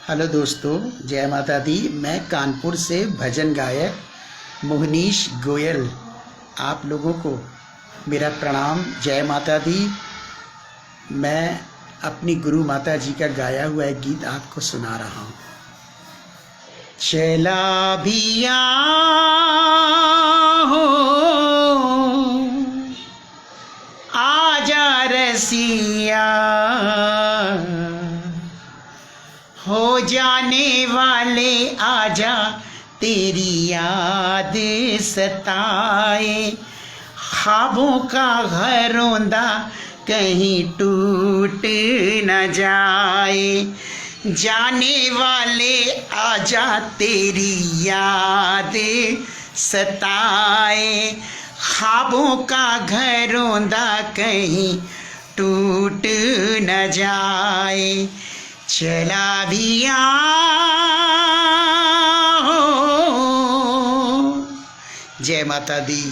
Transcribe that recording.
Hello दोस्तों, जय माता दी। मैं कानपुर से भजन गायक मोहनीश गोयल आप लोगों को मेरा प्रणाम। जय माता दी। मैं अपनी गुरु माता जी का गाया हुआ एक गीत आपको सुना रहा हूँ। चला भिया हो आजा रसिया, हो जाने वाले आजा, तेरी याद सताए। ख्वाबों का घर रौंदा कहीं टूट न जाए। जाने वाले आजा, तेरी याद सताए। ख्वाबों का घर रौंदा कहीं टूट न जाए। चला भिया हो। जय माता दी।